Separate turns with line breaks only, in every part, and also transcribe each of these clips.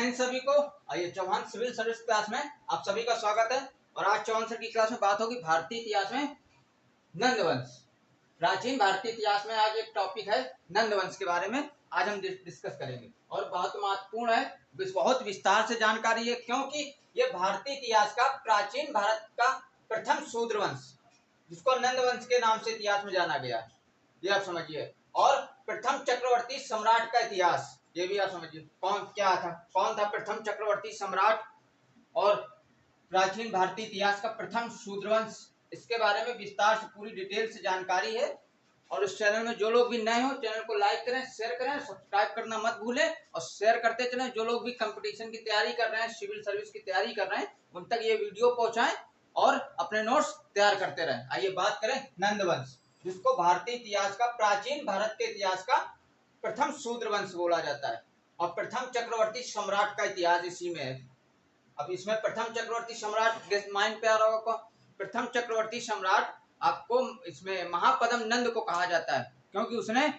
इन सभी को। आइए चौहान सिविल सर्विस क्लास में आप सभी का स्वागत है। और आज चौहान सर की क्लास में बात होगी भारतीय इतिहास में नंदवंश। प्राचीन भारतीय इतिहास में आज एक टॉपिक है नंदवंश के बारे में आज हम डिस्कस करेंगे और बहुत महत्वपूर्ण है, बहुत विस्तार से जानकारी है, क्योंकि ये भारतीय इतिहास का प्राचीन भारत का प्रथम शूद्र वंश जिसको नंदवंश के नाम से इतिहास में जाना गया है, ये आप समझिए। और प्रथम चक्रवर्ती सम्राट का इतिहास, ये भी आप समझिए कौन था प्रथम चक्रवर्ती सम्राट। और प्राचीन भारतीय इतिहास का प्रथम शूद्रवंश, इसके बारे में विस्तार से पूरी डिटेल से जानकारी है। और इस चैनल में जो लोग भी नए हो चैनल को लाइक करें, शेयर करें, सब्सक्राइब करना मत भूलें और शेयर करते चलें। जो लोग भी कंपटीशन की तैयारी कर रहे हैं, सिविल सर्विस की तैयारी कर रहे हैं, उन तक ये वीडियो पहुंचाएं और अपने नोट्स तैयार करते रहें। आइए बात करें नंदवंश, जिसको भारतीय इतिहास का, प्राचीन भारत के इतिहास का प्रथम शूद्र वंश बोला जाता है। और प्रथम चक्रवर्ती सम्राट का इतिहास इसी में है। अब इसमें प्रथम चक्रवर्ती सम्राट माइंड पे आ रहा होगा। प्रथम चक्रवर्ती सम्राट आपको इसमें महापद्म नंद को कहा जाता है, क्योंकि उसने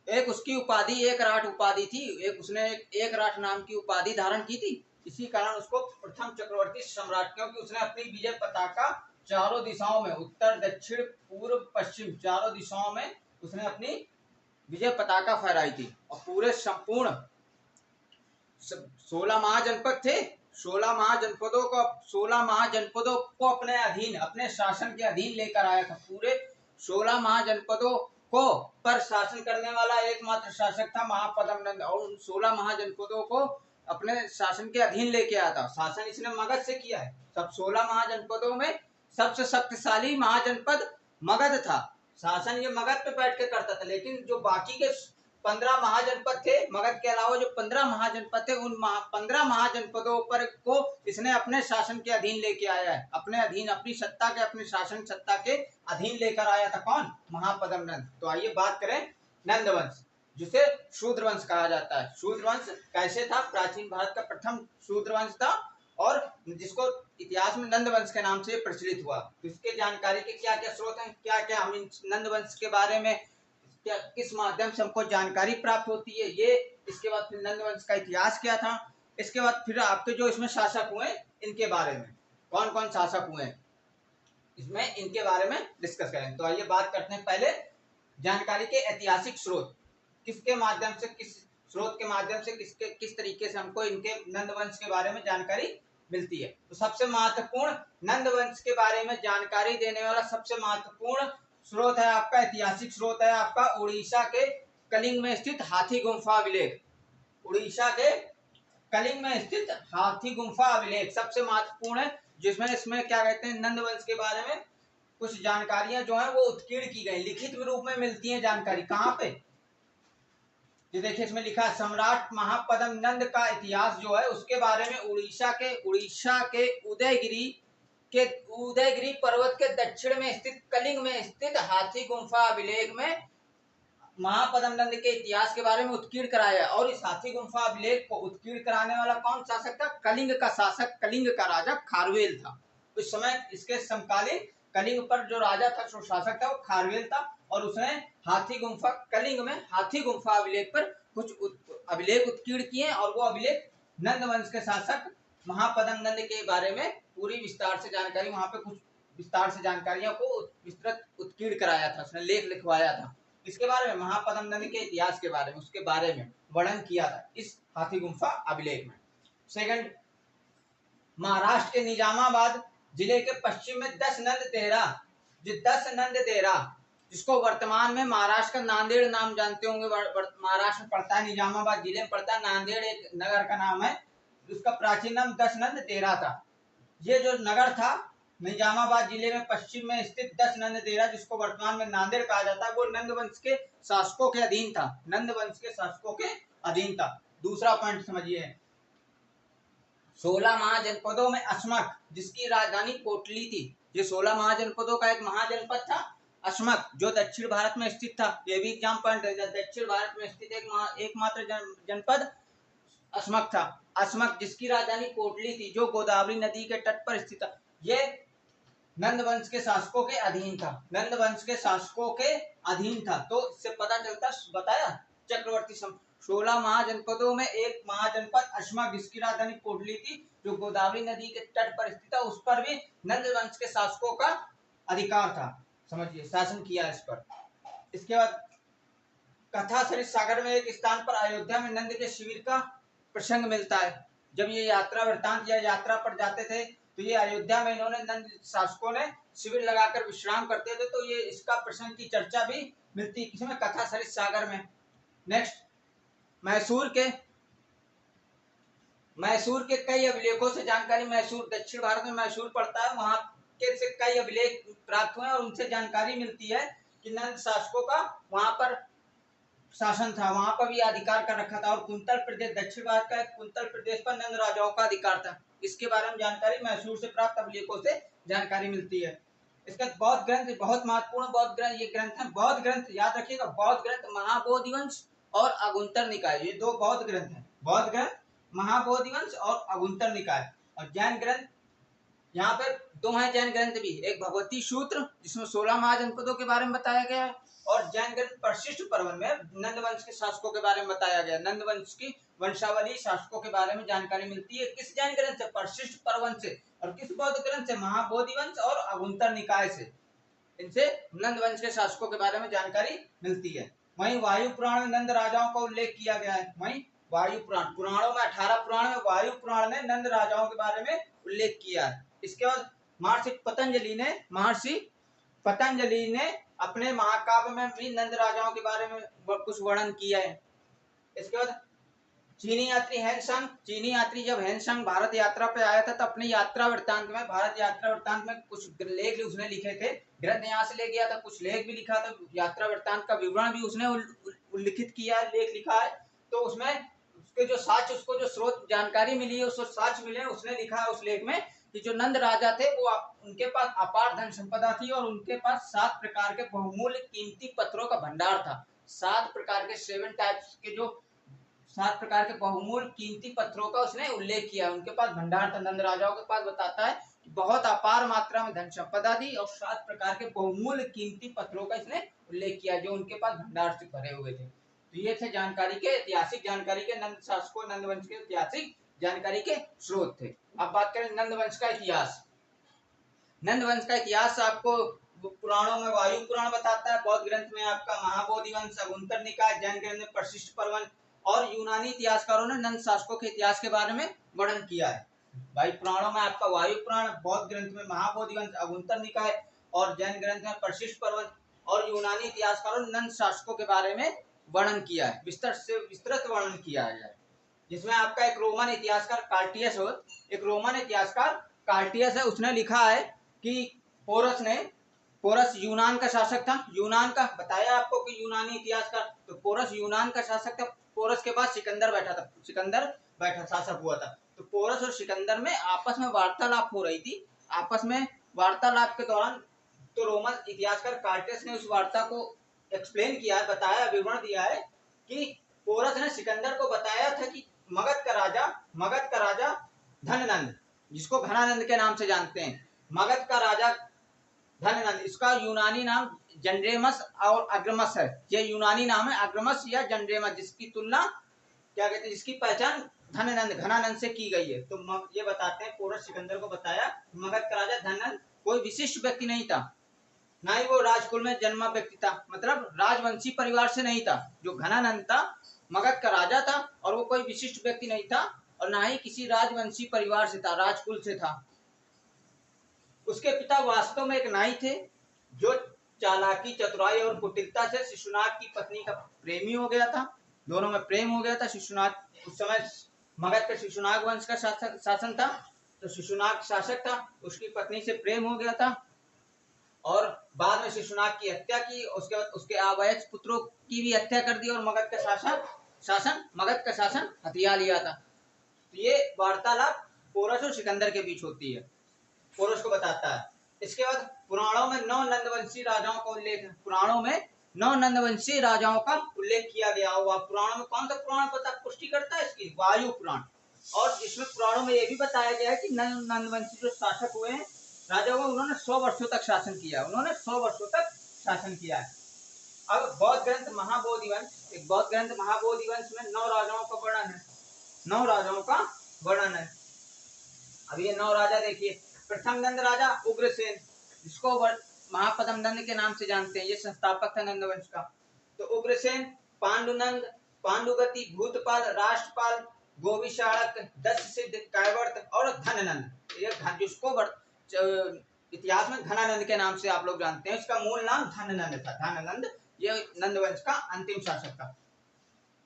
एक उसकी उपाधि एक राठ उपाधि थी, उसने एक राठ नाम की उपाधि धारण की थी। इसी कारण उसको प्रथम चक्रवर्ती सम्राट, क्योंकि उसने अपनी विजय पताका चारों दिशाओं में, उत्तर दक्षिण पूर्व पश्चिम चारों दिशाओं में उसने अपनी विजय पताका फहराई थी। और पूरे संपूर्ण 16 महाजनपद थे, 16 महाजनपदों को अपने अधीन, अपने शासन के अधीन लेकर आया था। पूरे 16 महाजनपदों को पर शासन करने वाला एकमात्र शासक था महापद्म नंद, और उन 16 महाजनपदों को अपने शासन के अधीन लेके आया था। शासन इसने मगध से किया है। सब 16 महाजनपदों में सबसे शक्तिशाली महाजनपद मगध था। शासन ये मगध पे बैठ के करता था, लेकिन जो बाकी के 15 महाजनपद थे, मगध के अलावा जो 15 महाजनपद थे, उन 15 महाजनपदों पर को इसने अपने शासन के अधीन लेके आया है। अपने अधीन, अपनी सत्ता के, अपनी शासन सत्ता के अधीन लेकर आया था। कौन? महापद्म नंद। तो आइए बात करें नंदवंश, जिसे शूद्रवंश कहा जाता है। शूद्रवंश कैसे था? प्राचीन भारत का प्रथम शूद्रवंश था और जिसको इतिहास में नंदवंश के नाम से प्रचलित हुआ। तो इसके जानकारी के क्या क्या स्रोत हैं, क्या क्या हम नंदवंश के बारे में क्या किस माध्यम से हमको जानकारी प्राप्त होती है, ये। इसके बाद फिर नंदवंश का इतिहास क्या था, इसके बाद फिर आपके जो इसमें शासक हुए इनके बारे में, कौन कौन शासक हुए इसमें, इनके बारे में डिस्कस करें। तो आइए बात करते हैं पहले जानकारी के ऐतिहासिक स्रोत, किसके माध्यम से, किस स्रोत के माध्यम से, किस तरीके से हमको इनके नंदवंश के बारे में जानकारी मिलती है। तो सबसे महत्वपूर्ण नंदवंश के बारे में जानकारी देने वाला सबसे महत्वपूर्ण स्रोत है आपका, ऐतिहासिक स्रोत है आपका, उड़ीसा के कलिंग में स्थित हाथी गुम्फा अभिलेख। उड़ीसा के कलिंग में स्थित हाथी गुम्फा अभिलेख सबसे महत्वपूर्ण है, जिसमें इसमें क्या कहते हैं, नंदवंश के बारे में कुछ जानकारियां जो है वो उत्कीर्ण की गई, लिखित रूप में मिलती है जानकारी। कहाँ पे? ये देखिए इसमें लिखा है, सम्राट महापद्म नंद का इतिहास जो है उसके बारे में उड़ीसा के उदयगिरी पर्वत के दक्षिण में स्थित कलिंग में स्थित हाथी गुम्फा अभिलेख में महापद्म नंद के इतिहास के बारे में उत्कीर्ण कराया। और इस हाथी गुम्फा अभिलेख को उत्कीर्ण कराने वाला कौन शासक था? कलिंग का शासक, कलिंग का राजा खारवेल था। उस समय इसके समकालीन कलिंग पर जो राजा था, जो शासक था, वो खारवेल था। और उसने हाथी गुम्फा, कलिंग में हाथी गुम्फा अभिलेख पर कुछ अभिलेख उत्कीर्ण किए और वो अभिलेख नंदवंश के शासक महापद्म नंद के बारे में पूरी विस्तार से जानकारी, वहां पे कुछ विस्तार से जानकारियों को विस्तृत उत्कीर्ण कराया था, उसने लेख लिखवाया था। इसके बारे में महापद्म नंद के इतिहास के बारे में, उसके बारे में वर्णन किया था इस हाथी गुम्फा अभिलेख में। सेकंड, महाराष्ट्र के निजामाबाद जिले के पश्चिम में 10 नंद तेरा, जिसको वर्तमान में महाराष्ट्र का नांदेड़ नाम जानते होंगे, महाराष्ट्र में पड़ता है, निजामाबाद जिले में पड़ता है, नांदेड़ एक नगर का नाम है, उसका प्राचीन नाम 10 नंद तेरा था। ये जो नगर था निजामाबाद जिले में पश्चिम में स्थित 10 नंद तेरा, जिसको वर्तमान में नांदेड़ कहा जाता है, वो नंदवंश के शासकों के अधीन था, नंदवंश के शासकों के अधीन था। दूसरा पॉइंट समझिए, 16 महाजनपदों में अस्मक, जिसकी राजधानी कोटली थी। ये 16 महाजनपदों का एक महाजनपद था अस्मक, जो दक्षिण भारत में स्थित था। ये भी एग्जाम पॉइंट है, दक्षिण भारत में स्थित एकमात्र जनपद अस्मक था। अस्मक जिसकी राजधानी कोटली थी, जो गोदावरी नदी के तट पर स्थित था। ये नंदवंश के शासकों के अधीन था, नंदवंश के शासकों के अधीन था। तो इससे पता चलता, बताया चक्रवर्ती 16 महाजनपदों में एक महाजनपद अश्मा गिस्किरा धनी कोडली थी, जो गोदावरी नदी के तट पर स्थित था। उस पर भी नंद वंश के शासकों का अधिकार था, समझिए, शासन किया इस पर। इसके बाद कथा सरित सागर में एक स्थान पर अयोध्या में नंद के शिविर का प्रसंग मिलता है। जब ये यात्रा वृत्तांत या यात्रा पर जाते थे तो ये अयोध्या में इन्होंने नंद शासकों ने शिविर लगाकर विश्राम करते थे, तो ये इसका प्रसंग की चर्चा भी मिलती है किसमें, कथा सरित सागर में। नेक्स्ट, मैसूर के कई अभिलेखों से जानकारी, मैसूर दक्षिण भारत में मैसूर पड़ता है, वहां के से कई अभिलेख प्राप्त हुए और उनसे जानकारी मिलती है कि नंद शासकों का वहां पर शासन था, वहां पर भी अधिकार कर रखा था। और कुंतल प्रदेश, दक्षिण भारत का कुंतल प्रदेश पर नंद राजाओं का अधिकार था। इसके बारे में जानकारी मैसूर से प्राप्त अभिलेखों से जानकारी मिलती है। इसका बौद्ध ग्रंथ, बहुत महत्वपूर्ण बौद्ध ग्रंथ ये ग्रंथ है। बौद्ध ग्रंथ याद रखिएगा, बौद्ध ग्रंथ महाबोधिवंश और अगुंतर निकाय, ये दो बौद्ध ग्रंथ हैं। बौद्ध ग्रंथ महाबोधिवंश और अगुंतर निकाय। और जैन ग्रंथ यहाँ पे दो हैं जैन ग्रंथ भी, एक भगवती सूत्र जिसमें 16 महाजनपदों के बारे में बताया गया है, और जैन ग्रंथ परिशिष्ट पर्वन में नंद वंश के शासकों के बारे में बताया गया। नंद वंश की वंशावली शासकों के बारे में जानकारी मिलती है किस जैन ग्रंथ से, परिशिष्ट पर्वन से, और किस बौद्ध ग्रंथ से, महाबोधिवंश और अगुंतर निकाय से। इनसे नंद वंश के शासकों के बारे में जानकारी मिलती है। वहीं वायु पुराण में नंद राजाओं का उल्लेख किया गया है। वहीं वायु पुराण, पुराणों में 18 पुराण में वायु पुराण ने नंद राजाओं के बारे में उल्लेख किया है। इसके बाद महर्षि पतंजलि ने अपने महाकाव्य में भी नंद राजाओं के बारे में कुछ वर्णन किया है। इसके बाद चीनी यात्री जब हैंसंग भारत यात्रा पे आया था तो अपनी यात्रा वृत्तांत में, भारत यात्रा वृत्तांत में कुछ लेख उसने लिखे थे। ग्रंथ यहाँ से ले गया था, कुछ लेख भी लिखा था, यात्रा वृत्तांत का विवरण भी उसने उल्लिखित किया है, लेख लिखा है। तो उसमें उसके जो साक्ष्य, उसको जो स्रोत जानकारी मिली है, उसको साक्ष्य मिले, उसने लिखा है उस लेख में कि जो नंद राजा थे वो उनके पास अपार धन संपदा थी और उनके पास 7 प्रकार के बहुमूल्य कीमती पत्थरों का भंडार था। 7 प्रकार के 7 टाइप्स के जो 7 प्रकार के बहुमूल्य कीमती पत्थरों का उसने उल्लेख किया, उनके पास भंडार था। नंद राजाओं के पास बताता है कि बहुत अपार मात्रा में धन संपदा थी और 7 प्रकार के बहुमूल्य कीमती पत्थरों का इसने उल्लेख किया जो उनके पास भंडार से भरे हुए थे। तो ये थे जानकारी के, ऐतिहासिक जानकारी के, नंद शासकों, नंद वंश के ऐतिहासिक जानकारी के स्रोत थे। अब बात करें नंद वंश का इतिहास। नंद वंश का इतिहास आपको पुराणों में वायु पुराण बताता है, बौद्ध ग्रंथ में आपका महाबोधिवंश, अगुंतर निकाय, जैन ग्रंथ में परिशिष्ट पर्वन, और यूनानी इतिहासकारों ने नंद शासकों के इतिहास के बारे में वर्णन किया है। भाई पुराणों में आपका वायु पुराण, बौद्ध ग्रंथ में महाबोधिवंश, अगुंतर निकाय और जैन ग्रंथ में परिशिष्ट पर्वन, और यूनानी इतिहासकारों ने नंद शासकों के बारे में वर्णन किया है, विस्तृत वर्णन किया है। जिसमें आपका एक रोमन इतिहासकार कार्टियस है, उसने लिखा है कि पोरस यूनान का शासक था। यूनान का बताया आपको कि यूनानी इतिहासकार, तो पोरस यूनान का शासक था। पोरस के पास सिकंदर बैठा शासक हुआ था। तो पोरस और सिकंदर में आपस में वार्तालाप हो रही थी। आपस में वार्तालाप के दौरान तो रोमन इतिहासकार कार्टियस ने उस वार्ता को एक्सप्लेन किया है, बताया, विवरण दिया है कि पोरस ने सिकंदर को बताया था कि मगध का राजा धननंद, जिसको घनानंद के नाम से जानते हैं, मगध का राजा धननंद, इसका यूनानी नाम जंड्रेमस और अग्रमस है। ये यूनानी नाम है अग्रमस या जंड्रेमस, जिसकी तुलना क्या कहते हैं, जिसकी पहचान घनानंद से की गई है। तो ये बताते हैं, पोरस सिकंदर को बताया मगध का राजा धननंद कोई विशिष्ट व्यक्ति नहीं था, ना ही वो राजकुल में जन्मा व्यक्ति था, मतलब राजवंशी परिवार से नहीं था। जो घनानंद था मगध का राजा था और वो कोई विशिष्ट व्यक्ति नहीं था और ना ही किसी राजवंशी परिवार से था, राजकुल से था। उसके पिता वास्तव में एक नाई थे जो चालाकी, चतुराई और कुटिलता से शिशुनाग की पत्नी का प्रेमी हो गया था। दोनों में प्रेम हो गया था। शिशुनाग उस समय मगध के शिशुनाग वंश का शासन था, तो शिशुनाग शासक था, उसकी पत्नी से प्रेम हो गया था और बाद में शिशुनाग की हत्या की। उसके बाद उसके अवैध पुत्रों की भी हत्या कर दी और मगध का शासन हथिया लिया था। तो ये वार्तालाप पोरस और सिकंदर के बीच होती है, पोरस को बताता है। इसके बाद पुराणों में 9 नंदवंशी राजाओं का उल्लेख है। पुराणों में 9 नंदवंशी राजाओं का उल्लेख किया गया हुआ। पुराणों में कौन सा पुराण पुष्टि करता है इसकी? वायु पुराण। और इसमें पुराणों में यह भी बताया गया है कि नंदवंशी जो शासक हुए हैं, राजा हुए, उन्होंने 100 वर्षों तक शासन किया। अब बौद्ध ग्रंथ महाबोधिवंश, एक बौद्ध ग्रंथ महाबोधिवंश में 9 राजाओं का वर्णन है, 9 राजाओं का वर्णन है। अब ये 9 राजा देखिए। प्रथम नंद राजा उग्रसेन, जिसको महापदम नंद के नाम से जानते हैं, ये संस्थापक था नंद वंश का। तो उग्रसेन, पांडुनंद, पांडुगति, भूतपाल, राष्ट्रपाल, गोविशालक, दस सिद्ध, कैवर्त और धननंद, ये जिसको इतिहास में घनानंद के नाम से आप लोग जानते हैं। इसका मूल नाम धननंद था, धननंद, ये नंद वंश का अंतिम शासक था।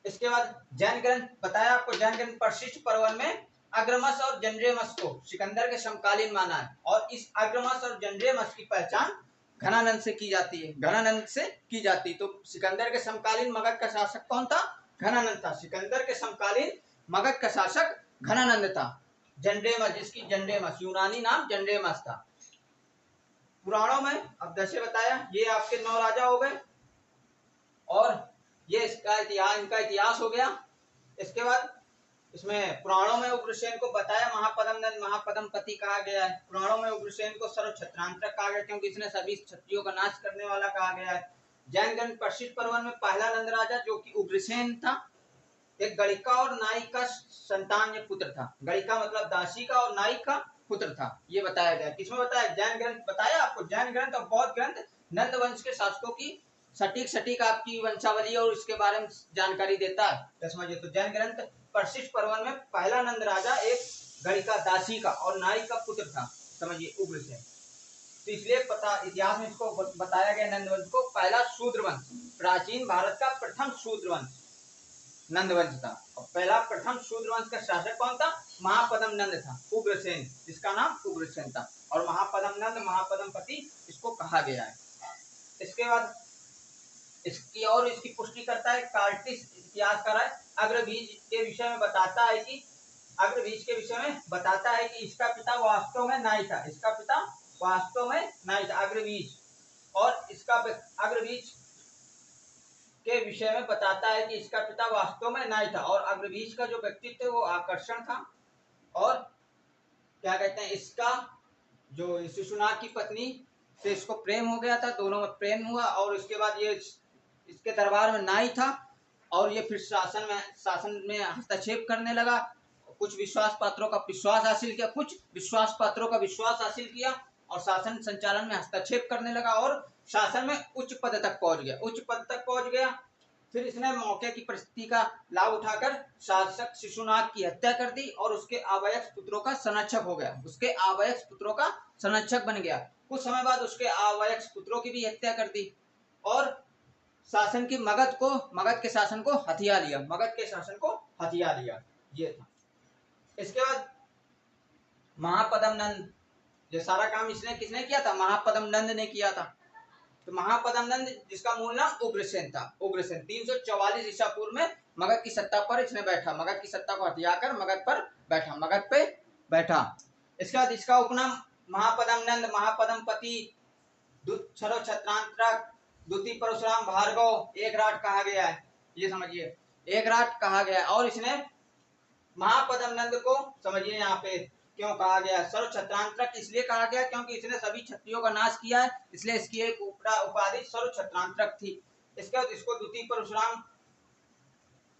इसके बाद जैन ग्रंथ बताया आपको, जैन ग्रंथ परिशिष्ट पर्वन में अग्रमस और जंड्रेमस को सिकंदर के समकालीन माना है, और इस अग्रमस और जंड्रेमस की पहचान घनानंद से की जाती है, घनानंद से की जाती है। तो सिकंदर के समकालीन मगध का शासक कौन था? घनानंद था। सिकंदर के समकालीन मगध का शासक घनानंद था। जंड्रेमस, जिसकी जंड्रेमस यूनानी नाम जंड्रेमस था। पुराणों में अब जैसे बताया, ये आपके 9 राजा हो गए, और ये इसका इतिहास, इनका इतिहास हो गया। इसके बाद इसमें पुराणों में उग्रसेन को बताया महापदम नंद, महापदम पति कहा गया है। पुराणों में उग्रसेन को सर्व क्षत्रांतक कहा गया, क्योंकि इसने सभी क्षत्रियों का नाश करने वाला कहा गया है। जैन ग्रंथ परिशिष्ट पर्वन में पहला नंद राजा जो कि उग्रसेन था, एक गणिका और नायक का संतान पुत्र था। गणिका मतलब दासी का, और नायक का पुत्र था, ये बताया गया। किसमें बताया? जैन ग्रंथ बताया आपको। जैन ग्रंथ और बौद्ध ग्रंथ नंद वंश के शासकों की सटीक आपकी वंशावली और इसके बारे में जानकारी देता है। तो समझिए, तो जैन ग्रंथ परिशिष्ट पर्वन में पहला नंद राजा एक गणिका दासी का और नायक का पुत्र था, समझिए, उग्रसेन। तो इसलिए पता इतिहास में इसको बताया गया नंद वंश को पहला शूद्र वंश, प्राचीन भारत का प्रथम शूद्र वंश नंद वंश था। और पहला प्रथम शूद्र वंश का शासक कौन था? महापदम नंद था, उग्रसेन, जिसका नाम उग्रसेन था। और महापदम नंद, महापदम पति इसको कहा गया है। इसके बाद इसकी और इसकी पुष्टि करता है कार्टिस इतिहासकार है, अग्रबीज के विषय में बताता है कि अग्रबीज के विषय में बताता है कि इसका पिता वास्तव में नाई था, इसका पिता वास्तव में नाई था, अग्रबीज। और इसका अग्रबीज के विषय में बताता है कि इसका पिता वास्तव में नाई था, और अग्रबीज का जो व्यक्तित्व वो आकर्षण था, और क्या कहते हैं, इसका जो शिशुनाग की पत्नी से इसको प्रेम हो गया था, दोनों में प्रेम हुआ, और इसके बाद ये इसके दरबार में नाई था, और ये फिर शासन में हस्तक्षेप करने लगा। कुछ विश्वास पात्रों का विश्वास हासिल किया, कुछ विश्वास पात्रों का विश्वास हासिल किया, और शासन संचालन में हस्तक्षेप करने लगा, और शासन में उच्च पद तक पहुंच गया। फिर इसने मौके की परिस्थिति का लाभ उठाकर शासक शिशुनाग की हत्या कर दी, और उसके आवायक पुत्रों का संरक्षक हो गया, उसके आवायक पुत्रों का संरक्षक बन गया। कुछ समय बाद उसके आवायक पुत्रों की भी हत्या कर दी, और शासन की मगध के शासन को हथिया लिया, ये था। इसके बाद महापदम नंद, ये सारा काम किसने किया था? महापदम नंद ने किया था। तो महापदम नंद, जिसका मूल नाम उग्रसेन था, उग्रसेन 344 ईसा पूर्व में मगध की सत्ता पर इसने बैठा, मगध की सत्ता को हथियाकर मगध पे बैठा। इसके बाद इसका उपनाम महापदम नंद, महापदम पति, सर्व क्षत्रांतक, द्वितीय परशुराम, भार्गव, एक राट कहा गया है, ये समझिए, एक राट कहा गया है। और इसने महापदम नंद को समझिए यहाँ पे क्यों कहा गया? सर्व क्षत्रांतक इसलिए कहा गया क्योंकि इसने सभी क्षत्रियों का नाश किया है, इसलिए इसकी एक उपाधि सर्व क्षत्रांतक थी। इसके बाद इसको द्वितीय परशुराम,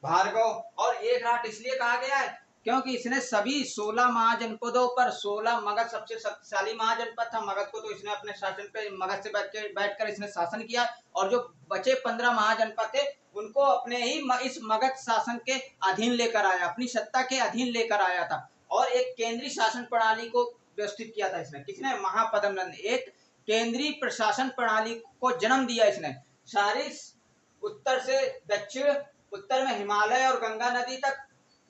भार्गव और एक राट इसलिए कहा गया है क्योंकि इसने सभी 16 महाजनपदों पर, 16 मगध सबसे शक्तिशाली महाजनपद था, मगध को तो इसने अपने शासन पे मगध से बैठकर इसने शासन किया, और जो बचे 15 महाजनपद थे उनको अपने ही इस मगध शासन के अधीन लेकर आया, अपनी सत्ता के अधीन लेकर आया था, और एक केंद्रीय शासन प्रणाली को व्यवस्थित किया था इसने। किसने? महापदम नंद। एक केंद्रीय प्रशासन प्रणाली को जन्म दिया इसने। सारी उत्तर से दक्षिण, उत्तर में हिमालय और गंगा नदी तक,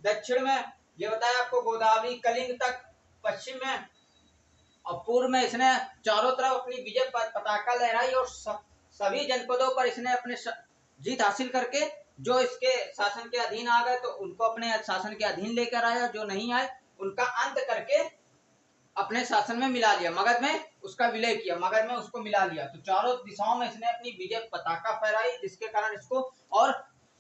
दक्षिण में ये बताया आपको गोदावरी कलिंग तक, पश्चिम में और पूर्व में इसने चारों तरफ अपनी विजय पताका लहराई, और सभी जनपदों पर इसने अपने जीत हासिल करके जो इसके शासन के अधीन आ गए तो उनको अपने शासन के अधीन लेकर आया, जो नहीं आए उनका अंत करके अपने शासन में मिला लिया, मगध में उसका विलय किया, मगध में उसको मिला लिया। तो चारों दिशाओं में इसने अपनी विजय पताका फहराई, जिसके कारण इसको और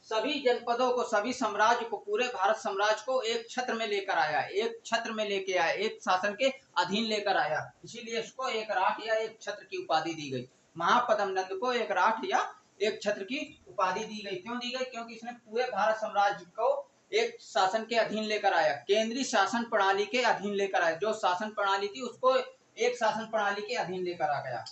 सभी जनपदों को, सभी साम्राज्य को, पूरे भारत साम्राज्य को एक छत्र में लेकर आया, एक छत्र में लेके आया, एक शासन के अधीन लेकर आया। इसीलिए इसको एक राठ या एक छत्र की उपाधि दी गई। महापदम नंद को एक राठ या एक छत्र की उपाधि दी गई। क्यों दी गई? क्योंकि इसने पूरे भारत साम्राज्य को एक शासन के अधीन लेकर आया, केंद्रीय शासन प्रणाली के अधीन लेकर आया। जो शासन प्रणाली थी उसको एक शासन प्रणाली के अधीन लेकर आ गया।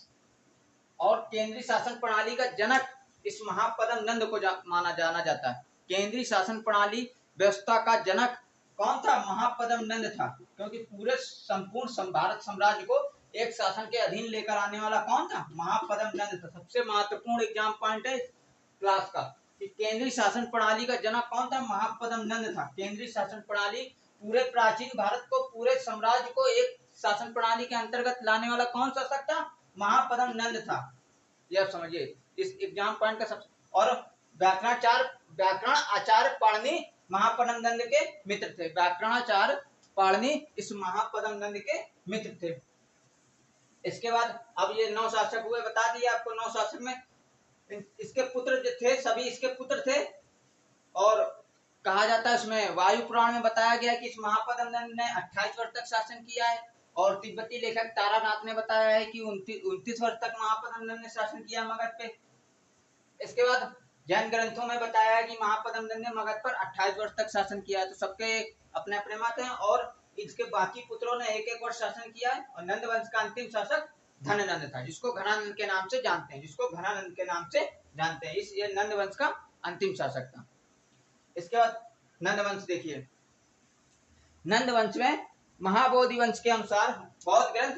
और केंद्रीय शासन प्रणाली का जनक इस महापदम नंद को माना जाना जाता है। केंद्रीय शासन प्रणाली व्यवस्था का जनक कौन था? महापदम नंद था। क्योंकि पूरे संपूर्ण भारत साम्राज्य को एक शासन के अधीन लेकर आने वाला कौन था? महापदम नंद था। सबसे महत्वपूर्ण एग्जाम पॉइंट है क्लास का कि केंद्रीय शासन प्रणाली का जनक कौन था? महापदम नंद था। केंद्रीय शासन प्रणाली पूरे प्राचीन भारत को, पूरे साम्राज्य को एक शासन प्रणाली के अंतर्गत लाने वाला कौन शासक था? महापदम नंद था। ये आप समझिए इस एग्जाम पॉइंट का सब। और व्याकरण आचार्य पाणिनि महापदम नंद के मित्र थे। व्याकरणाचार्य पाणिनि इस महापदम नंद के मित्र थे। इसके बाद अब ये 9 शासक हुए, बता दिए आपको। 9 शासक में इसके पुत्र जो थे सभी इसके पुत्र थे। और कहा जाता है इसमें वायु पुराण में बताया गया कि इस महापदम नंद ने 28 वर्ष तक शासन किया है। और तिब्बती लेखक तारानाथ ने बताया है कि 29 वर्ष तक महापदम नंद ने शासन किया मगध पे। इसके बाद जैन ग्रंथों में बताया है कि महापदम नंद ने मगध पर 28 वर्ष तक शासन किया है। तो सबके अपने अपने मत हैं। और इसके बाकी पुत्रों ने एक एक वर्ष शासन किया है। और नंद वंश का अंतिम शासक धननंद था, जिसको घनानंद के नाम से जानते हैं, जिसको घनानंद के नाम से जानते हैं। इस ये नंद वंश का अंतिम शासक था। इसके बाद नंद वंश देखिए। नंद वंश में महाबोधि वंश के अनुसार, बौद्ध ग्रंथ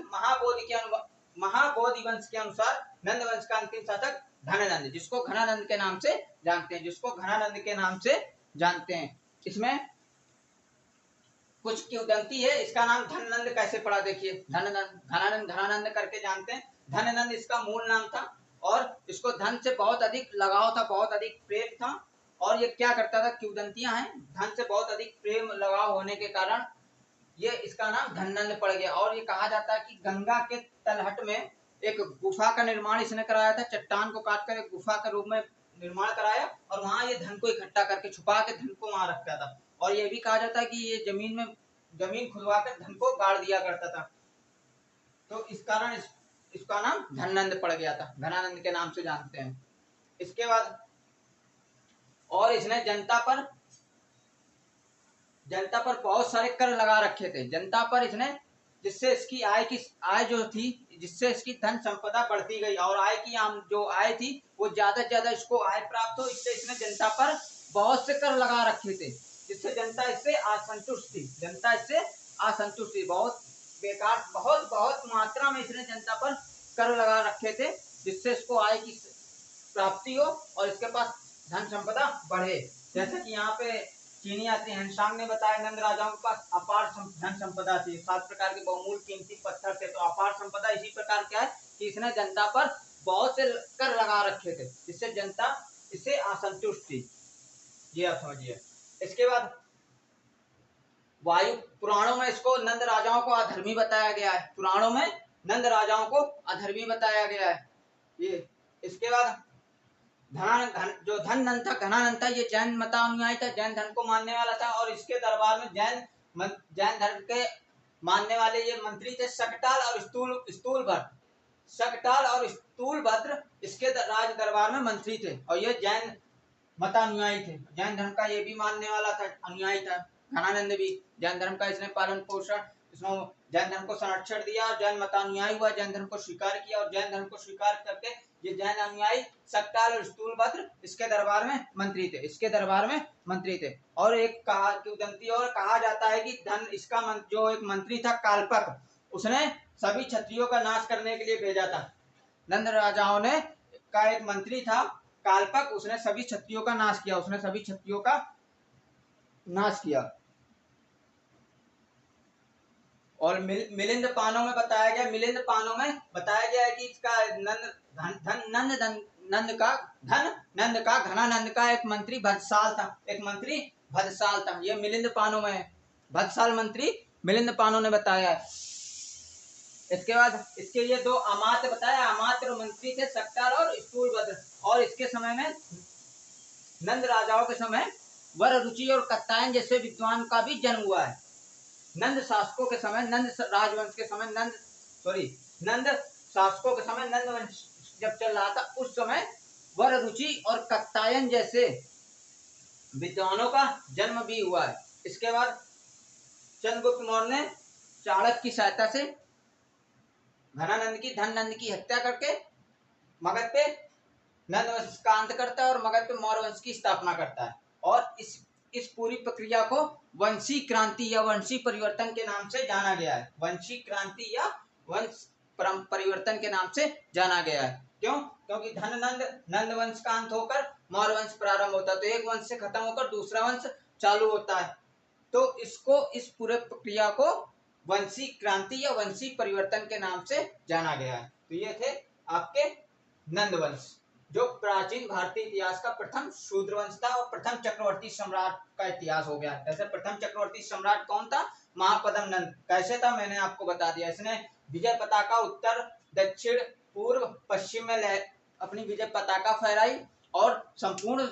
महाबोधि वंश के अनुसार नंद वंश का अंतिम शासक धनानंद, जिसको घनानंद के नाम से जानते हैं, जिसको घनानंद के नाम से जानते हैं। इसमें कुछ किंवदंती है। इसका नाम धननंद कैसे पड़ा देखिए। धननंद, घनानंद, घनानंद करके जानते हैं। धननंद इसका मूल नाम था। और इसको धन से बहुत अधिक लगाव था, बहुत अधिक प्रेम था। और ये क्या करता था, किंवदंतियां हैं, धन से बहुत अधिक प्रेम लगाव होने के कारण ये इसका नाम धननंद पड़ गया। और ये कहा जाता है कि गंगा के तलहट में एक गुफा का निर्माण इसने कराया था। चट्टान को काटकर एक गुफा के रूप में निर्माण कराया और वहां ये धन को इकट्ठा करके छुपा के धन को वहां रखता था। और ये भी कहा जाता है कि ये जमीन खुदवा कर धन को गाड़ दिया करता था। तो इस कारण इसका नाम धननंद पड़ गया था, घनानंद के नाम से जानते हैं। इसके बाद और इसने जनता पर बहुत सारे कर लगा रखे थे। जनता पर इसने, जिससे इसकी आय जो थी, जिससे इसकी धन संपदा बढ़ती गई और आय की जो आय थी वो ज्यादा से ज्यादा इसको आय प्राप्त हो, इससे इसने जनता पर बहुत से कर लगा रखे थे, जिससे जनता इससे असंतुष्ट थी। जनता इससे असंतुष्ट थी। बहुत बेकार, बहुत मात्रा में इसने जनता पर कर लगा रखे थे, जिससे इसको आय की प्राप्ति हो और इसके पास धन संपदा बढ़े। जैसे कि यहाँ पे चीनी आते हैं, शांग ने बताया नंद राजाओं के पास अपार धन संपदा थी, 7 प्रकार के बहुमूल्य कीमती पत्थर थे। तो अपार संपदा इसी प्रकार क्या है कि इसने जनता पर बहुत से कर लगा रखे थे, जिससे जनता इससे असंतुष्ट थी। ये आप समझिए। इसके बाद वायु पुराणों में इसको नंद राजाओं को अधर्मी बताया गया है। पुराणों में नंद राजाओं को अधर्मी बताया गया है। ये इसके बाद जो धननंद था, घनानंद था, ये जैन मतानुयायी था, जैन धर्म को मानने वाला था। और इसके दरबार में जैन धर्म के मानने वाले ये मंत्री थे शकटाल और स्थूलभद्र। शकटाल और स्थूलभद्र इसके राज दरबार में मंत्री थे और ये जैन मतानुयायी थे। जैन धर्म का ये भी मानने वाला था, अनुयायी था। घनानंद भी जैन धर्म का इसने पालन पोषण, इसने जैन धर्म को संरक्षण दिया, जैन मतानुयायी हुआ, जैन धर्म को स्वीकार किया। और जैन धर्म को स्वीकार करके ये जैन अनुयायी शकटाल और स्थूलभद्र इसके दरबार में मंत्री थे। और एक किंवदंती और कहा जाता है कि जो एक मंत्री था काल्पक, उसने सभी क्षत्रियों का नाश करने के लिए भेजा था। नंद राजाओं ने का एक मंत्री था काल्पक, उसने सभी क्षत्रियों का नाश किया। और मिलिंद पानों में बताया गया है कि इसका नंद का घनानंद का एक मंत्री भद्रसाल था। ये मिलिंद पानों में है। भद्रसाल मंत्री मिलिंद पानों ने बताया है। इसके बाद इसके ये 2 अमात्य बताया, अमात्य मंत्री थे शकटाल और स्थूलभद्र। और इसके समय में नंद राजाओं के समय वररुचि और कत्तायन जैसे विद्वान का भी जन्म हुआ है। नंद शासकों के समय, नंद राजवंश के समय, नंद शासकों के समय, नंद वंश जब चल रहा था उस समय वर रुचि और कात्यायन जैसे विद्वानों का जन्म भी हुआ है। इसके बाद चंद्रगुप्त मौर्य ने चाणक्य की सहायता से धनानंद की हत्या करके मगध पे नंद वंश का अंत करता है और मगध पे मौर्य वंश की स्थापना करता है। और इस पूरी प्रक्रिया को वंशी क्रांति या वंशी परिवर्तन के नाम से जाना गया है। वंशी क्रांति या वंश परिवर्तन के नाम से जाना गया है। क्यों? क्योंकि नंद वंश का अंत होकर मौर्य वंश प्रारंभ होता है, तो एक वंश से खत्म होकर दूसरा वंश चालू होता है। तो इस पूरे प्रक्रिया को वंशी क्रांति या वंशी परिवर्तन के नाम से जाना गया है। तो ये थे आपके नंद वंश, जो प्राचीन भारतीय इतिहास का प्रथम शूद्र वंश था और प्रथम चक्रवर्ती सम्राट का इतिहास हो गया। जैसे प्रथम चक्रवर्ती सम्राट कौन था? महापद्म नंद। कैसे था मैंने आपको बता दिया। इसने विजय पताका उत्तर दक्षिण पूर्व पश्चिम में अपनी विजय पताका फहराई और संपूर्ण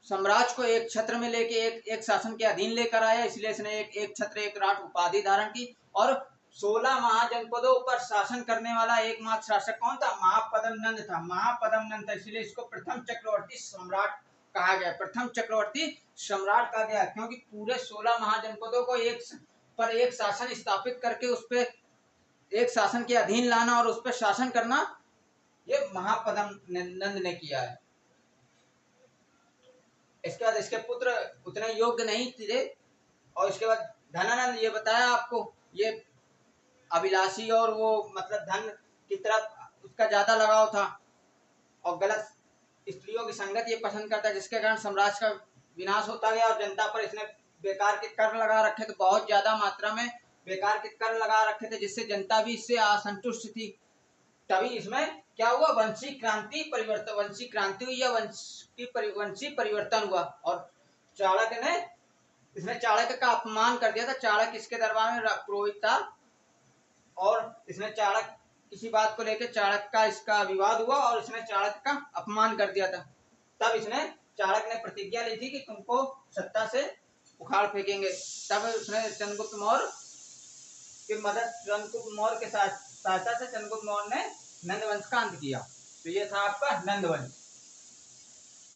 साम्राज्य को एक छत्र में लेके एक शासन के अधीन लेकर आया। इसलिए इसने एक छत्र एक राष्ट्र उपाधि धारण की। और 16 महाजनपदों पर शासन करने वाला एकमात्र शासक कौन था? महापद्म नंद था। महापद्म नंद था, इसलिए इसको प्रथम चक्रवर्ती सम्राट कहा गया। प्रथम चक्रवर्ती सम्राट कहा गया क्योंकि पूरे 16 महाजनपदों को एक शासन स्थापित करके उस पर एक शासन के अधीन लाना और उस पर शासन करना, ये महापद्म नंद ने किया है। इसके बाद इसके पुत्र उतने योग्य नहीं थे। और इसके बाद धनानंद, ये बताया आपको, ये अभिलाषी और वो मतलब धन की तरफ उसका ज्यादा लगाव था और गलत स्त्रियों की संगत ये पसंद करता है, जिसके कारण साम्राज्य का विनाश होता गया। और जनता पर इसने बेकार के कर लगा रखे थे, बहुत ज्यादा मात्रा में बेकार के कर लगा रखे थे, जिससे जनता भी इससे असंतुष्ट थी। तभी इसमें क्या हुआ? वंशी क्रांति हुई या वंशी परिवर्तन हुआ। और चाणक्य ने इसने चाणक्य का अपमान कर दिया था। चाणक्य इसके दरबार में पुरोहित था और इसने चाणक्य किसी बात को लेकर चाणक्य का इसका विवाद हुआ और इसने चाणक्य का अपमान कर दिया था। तब इसने चाणक्य ने प्रतिज्ञा ली थी कि तुमको सत्ता से उखाड़ फेंकेंगे। तब उसने चंद्रगुप्त मौर्य के सहायता से चंद्रगुप्त मौर्य ने नंद वंश का अंत किया। तो ये था आपका नंद वंश।